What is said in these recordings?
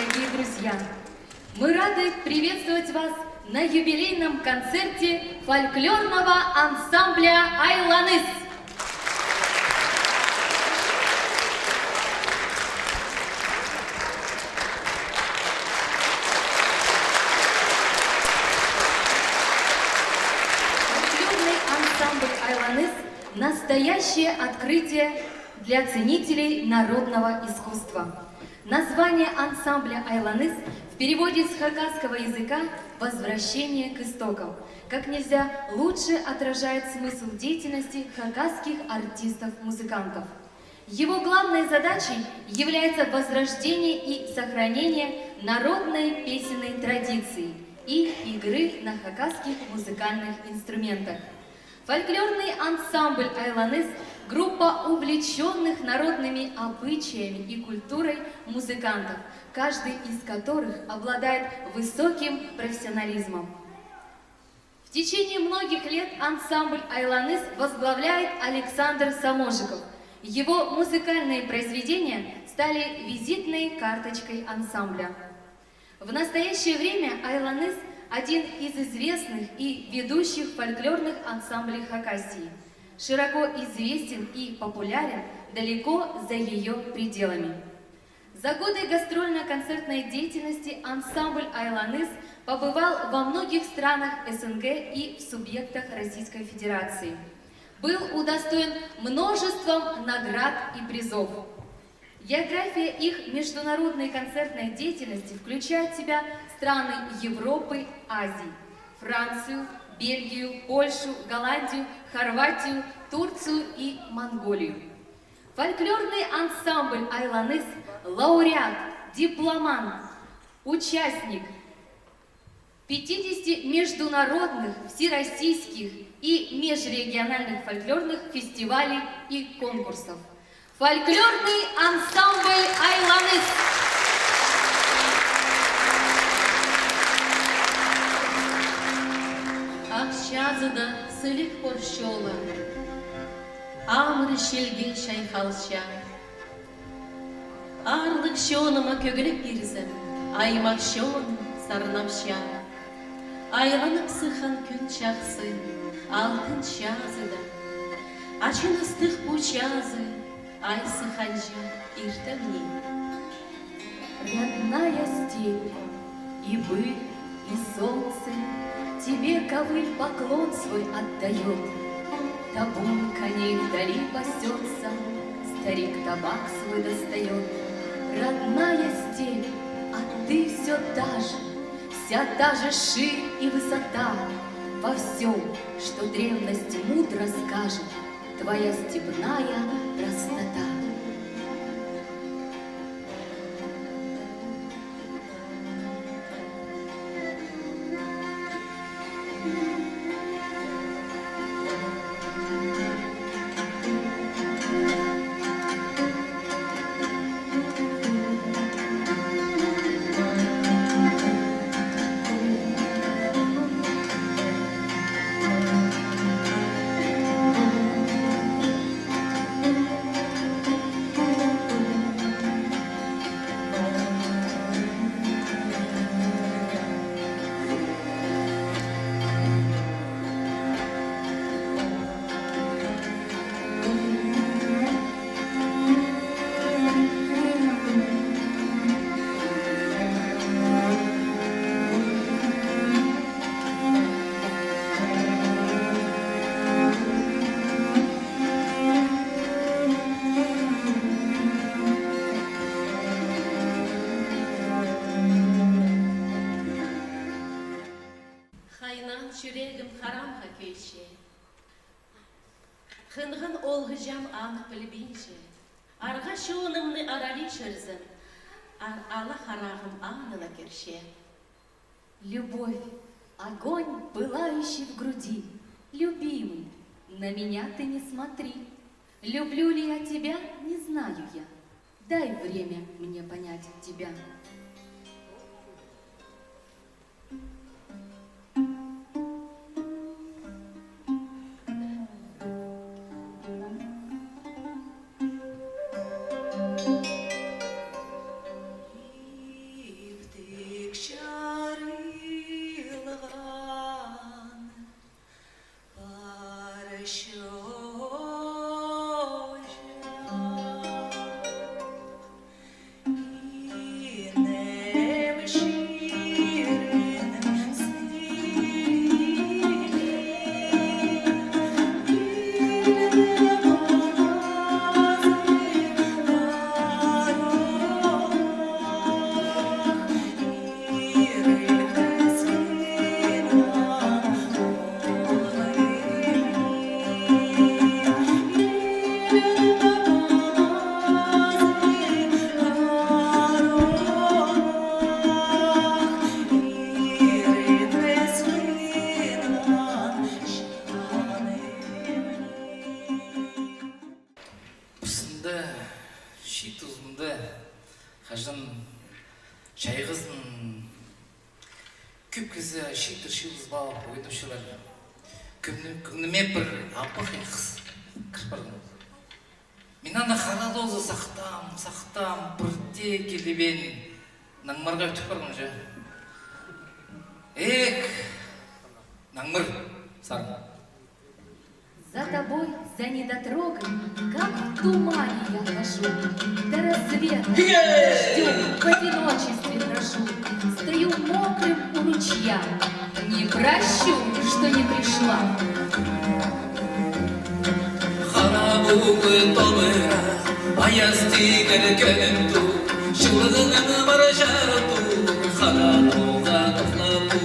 дорогие друзья! Мы рады приветствовать вас на юбилейном концерте фольклорного ансамбля «Айланыс». Фольклорный ансамбль «Айланыс» – настоящее открытие для ценителей народного искусства. Название ансамбля «Айланыс» в переводе с хакасского языка «Возвращение к истокам» как нельзя лучше отражает смысл деятельности хакасских артистов-музыкантов. Его главной задачей является возрождение и сохранение народной песенной традиции и игры на хакасских музыкальных инструментах. Фольклорный ансамбль «Айланыс» – группа увлеченных народными обычаями и культурой музыкантов, каждый из которых обладает высоким профессионализмом. В течение многих лет ансамбль «Айланыс» возглавляет Александр Саможиков. Его музыкальные произведения стали визитной карточкой ансамбля. В настоящее время «Айланыс» – один из известных и ведущих фольклорных ансамблей Хакасии, широко известен и популярен далеко за ее пределами. За годы гастрольно-концертной деятельности ансамбль «Айланыс» побывал во многих странах СНГ и в субъектах Российской Федерации. Был удостоен множеством наград и призов. География их международной концертной деятельности включает в себя страны Европы, Азии, Францию, Бельгию, Польшу, Голландию, Хорватию, Турцию и Монголию. Фольклорный ансамбль «Айланыс» – лауреат, дипломант, участник 50 международных, всероссийских и межрегиональных фольклорных фестивалей и конкурсов. Фольклорный ансамбль «Айланыс». Акчазыда сылык порщола, амры шелге шайхалша. Арлык шоныма көгіліп берзім, аймақ шоным сарнапша. Айланып сыхан күн чақсы, алтын чазыда. Ачин ыстық бұ чазы, ай сыханжа иртемни. Родная степь, и быль, и солнце, тебе ковыль поклон свой отдает. Табун коней вдали пасется, старик табак свой достает. Родная степь, а ты все та же, вся та же ширь и высота. Во всем, что древность мудро скажет, твоя степная простота. Жүрегім харамға көйше. Хынғын олғыжам анық білбейше. Арға шуынымны арали шырзым, ала харағым анына керше. Любовь, огонь, пылающий в груди, любимый, на меня ты не смотри. Люблю ли я тебя, не знаю я. Дай время мне понять тебя. сында, ши тұзында, қажын жайғызын, көп кезі шиктір шилыз балып ойдып шылар. Күніме бір апық еқыз кірпірдің. Мен ана қаралозы сақтам, бірде келебен, наңмарға өтіп бармын жа. Наңмыр, сарым. За тобой, за недотрогой, как в тумане я хожу. До рассвета ждем, в одиночестве дрожу. Стою мокрым у ручья, не прощу, что не пришла. Харабуы томыра, аястигер көлімту, шылығын бар жарыту, харабуға тоқлапу.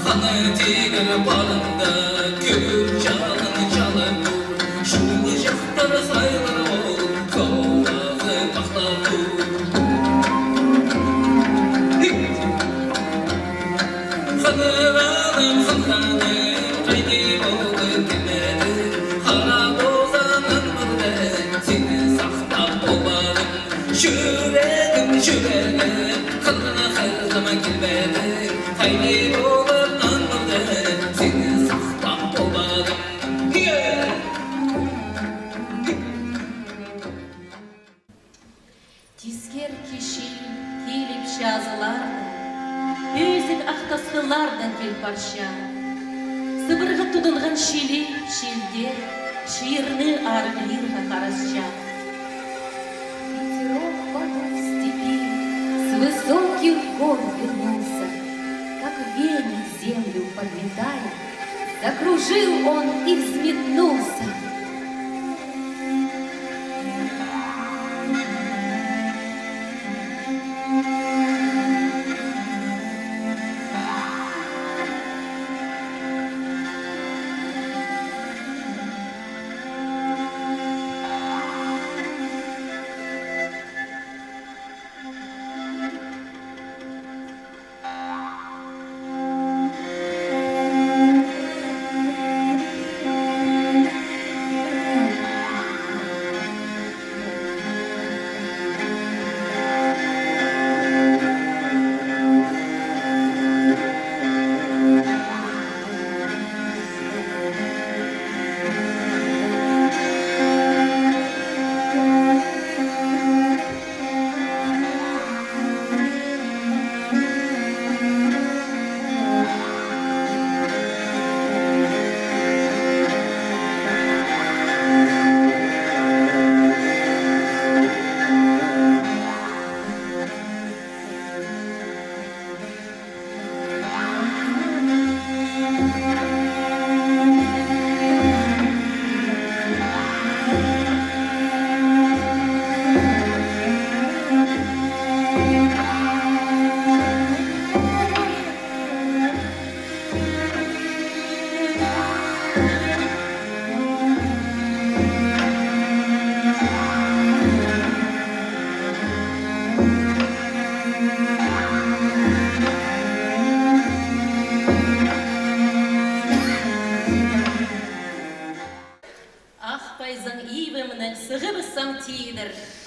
Ханы тигір балында, көр жалын жалыпу, шулы жақтар сайлар ол, қолағы бақлапу. Ханыралым, қайди болды келмеді, қара бозанын бұрды, сені сақтап болмадым. Жүрегім, қырғына қырғыма келмеді, қайди болып нанбырды, сені сақтап болмадым. Тискер кеши, келіп жазыларды, өзік ақтасқылардан кел парша. Сыбырғы тұдынған шелдер, шиырны арғы лирға қарасша. Ветерок подул в степи, с высоких гор вернулся, как веник землю подметая, закружил он и взметнулся.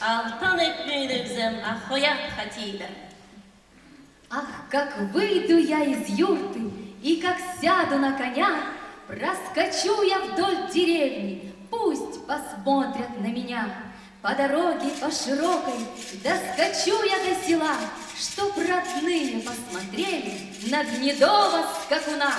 Алтан өпмейнізім ахоят хатидыр. Ах, как выйду я из юрты, и как сяду на коня, проскочу я вдоль деревни, пусть посмотрят на меня. По дороге, по широкой, доскочу я до села, чтоб родные посмотрели на гнедого скакуна.